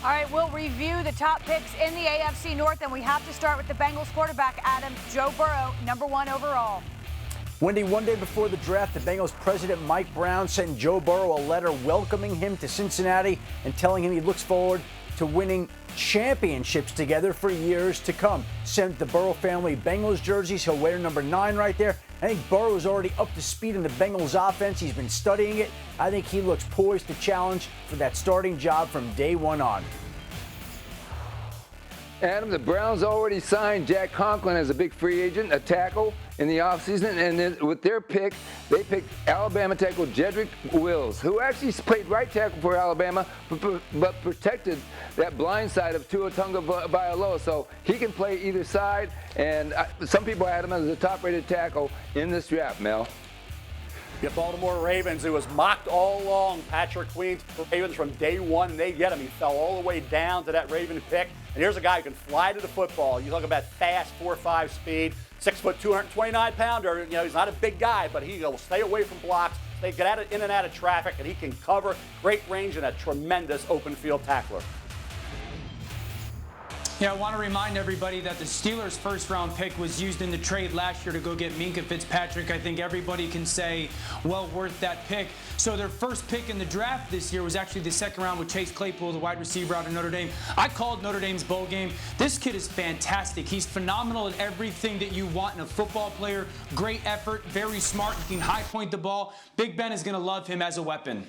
All right, we'll review the top picks in the AFC North, and we have to start with the Bengals quarterback, Adam, Joe Burrow, #1 overall. Wendy, one day before the draft, the Bengals president Mike Brown sent Joe Burrow a letter welcoming him to Cincinnati and telling him he looks forward to winning championships together for years to come. Sent the Burrow family Bengals jerseys. He'll wear #9 right there. I think Burrow is already up to speed in the Bengals offense. He's been studying it. I think he looks poised to challenge for that starting job from day one on. Adam, the Browns already signed Jack Conklin as a big free agent, a tackle in the offseason, and then with their pick, they picked Alabama tackle Jedrick Wills, who actually played right tackle for Alabama, but protected that blind side of Tua Tagovailoa, so he can play either side, and some people had him as the top-rated tackle in this draft, Mel. The Baltimore Ravens, it was mocked all along. Patrick Queen's Ravens from day one, and they get him. He fell all the way down to that Raven pick. And here's a guy who can fly to the football. You talk about fast 4.5 speed, 6 foot, 229 pounder. You know, he's not a big guy, but he will stay away from blocks. They get in and out of traffic, and he can cover. Great range and a tremendous open field tackler. Yeah, I want to remind everybody that the Steelers' first-round pick was used in the trade last year to go get Minkah Fitzpatrick. I think everybody can say, well, worth that pick. So their first pick in the draft this year was actually the second round with Chase Claypool, the wide receiver out of Notre Dame. I called Notre Dame's bowl game. This kid is fantastic. He's phenomenal at everything that you want in a football player. Great effort, very smart. He can high point the ball. Big Ben is going to love him as a weapon.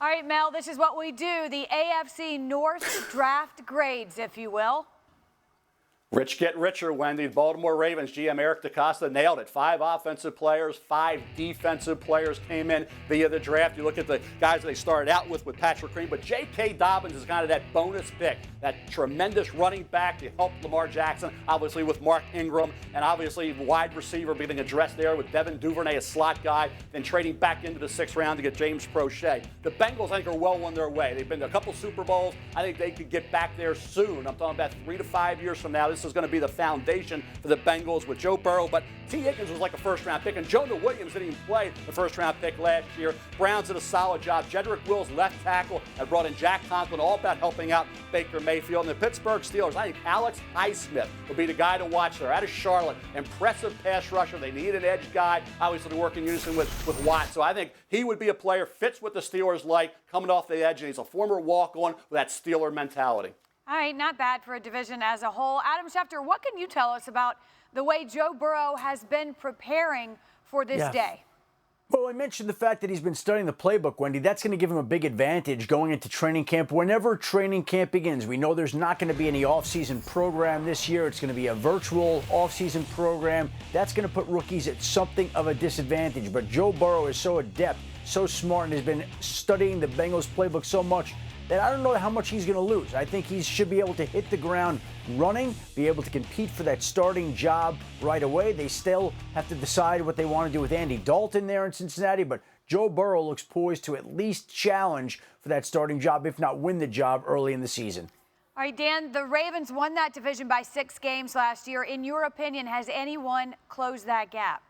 All right, Mel, this is what we do. The AFC North draft grades, if you will. Rich get richer, Wendy. Baltimore Ravens GM Eric DeCosta nailed it. 5 offensive players, 5 defensive players came in via the draft. You look at the guys that they started out with Patrick Queen, but J.K. Dobbins is kind of that bonus pick, that tremendous running back to help Lamar Jackson, obviously with Mark Ingram, and obviously wide receiver being addressed there with Devin Duvernay, a slot guy, then trading back into the 6th round to get James Prochet. The Bengals, I think, are well on their way. They've been to a couple Super Bowls. I think they could get back there soon. I'm talking about 3 to 5 years from now. This is going to be the foundation for the Bengals with Joe Burrow, but T. Higgins was like a first-round pick, and Jonah Williams didn't even play the first-round pick last year. Browns did a solid job. Jedrick Wills, left tackle, and brought in Jack Conklin, all about helping out Baker Mayfield. And the Pittsburgh Steelers, I think Alex Highsmith will be the guy to watch there. Out of Charlotte, impressive pass rusher. They need an edge guy, obviously to work in unison with Watt. So I think he would be a player, fits what the Steelers like, coming off the edge, and he's a former walk-on with that Steeler mentality. All right, not bad for a division as a whole. Adam Schefter, what can you tell us about the way Joe Burrow has been preparing for this day? Well, I mentioned the fact that he's been studying the playbook, Wendy. That's going to give him a big advantage going into training camp. Whenever training camp begins, we know there's not going to be any offseason program this year. It's going to be a virtual offseason program. That's going to put rookies at something of a disadvantage. But Joe Burrow is so adept, so smart, and has been studying the Bengals playbook so much that I don't know how much he's going to lose. I think he should be able to hit the ground running, be able to compete for that starting job right away. They still have to decide what they want to do with Andy Dalton there in Cincinnati, but Joe Burrow looks poised to at least challenge for that starting job, if not win the job early in the season. All right, Dan, the Ravens won that division by 6 games last year. In your opinion, has anyone closed that gap?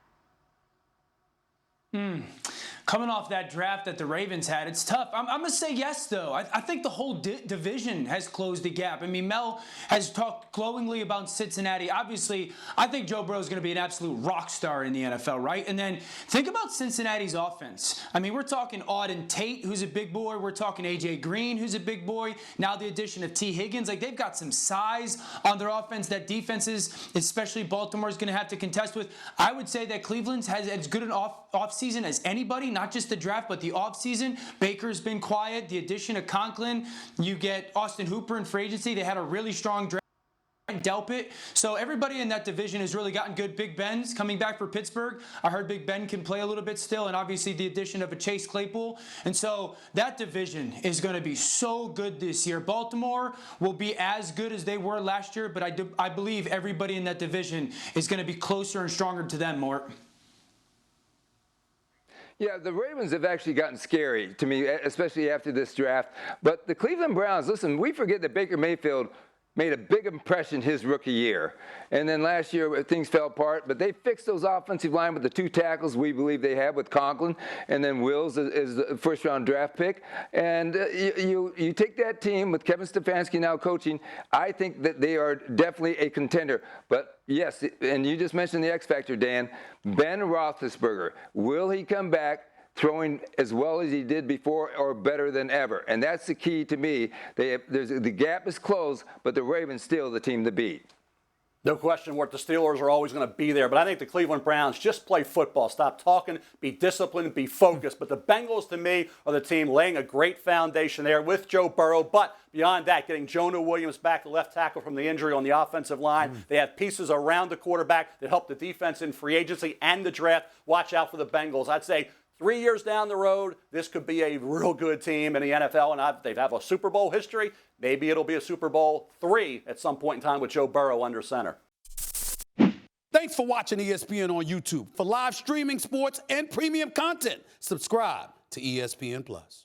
Coming off that draft that the Ravens had, it's tough. I'm going to say yes, though. I think the whole division has closed the gap. I mean, Mel has talked glowingly about Cincinnati. Obviously, I think Joe Burrow is going to be an absolute rock star in the NFL, right? And then think about Cincinnati's offense. I mean, we're talking Auden Tate, who's a big boy. We're talking A.J. Green, who's a big boy. Now the addition of T. Higgins. Like, they've got some size on their offense that defenses, especially Baltimore, is going to have to contest with. I would say that Cleveland's has as good an offseason as anybody, not just the draft, but the offseason. Baker's been quiet. The addition of Conklin. You get Austin Hooper in free agency. They had a really strong draft. Delpit. So everybody in that division has really gotten good. Big Ben's coming back for Pittsburgh. I heard Big Ben can play a little bit still, and obviously the addition of a Chase Claypool. And so that division is going to be so good this year. Baltimore will be as good as they were last year, but I believe everybody in that division is going to be closer and stronger to them, Mort. Yeah, the Ravens have actually gotten scary to me, especially after this draft. But the Cleveland Browns, listen, we forget that Baker Mayfield made a big impression his rookie year. And then last year, things fell apart, but they fixed those offensive line with the 2 tackles we believe they have with Conklin, and then Wills is the first-round draft pick. And you take that team with Kevin Stefanski now coaching, I think that they are definitely a contender. But yes, and you just mentioned the X factor, Dan, Ben Roethlisberger. Will he come back throwing as well as he did before or better than ever? And that's the key to me. The gap is closed, but the Ravens still the team to beat. No question, Wart, the Steelers are always going to be there. But I think the Cleveland Browns just play football. Stop talking, be disciplined, be focused. But the Bengals, to me, are the team laying a great foundation there with Joe Burrow. But beyond that, getting Jonah Williams back to left tackle from the injury on the offensive line. They have pieces around the quarterback that help the defense in free agency and the draft. Watch out for the Bengals. I'd say 3 years down the road, this could be a real good team in the NFL, and they have a Super Bowl history. Maybe it'll be a Super Bowl 3 at some point in time with Joe Burrow under center. Thanks for watching ESPN on YouTube. For live streaming, sports, and premium content, subscribe to ESPN+.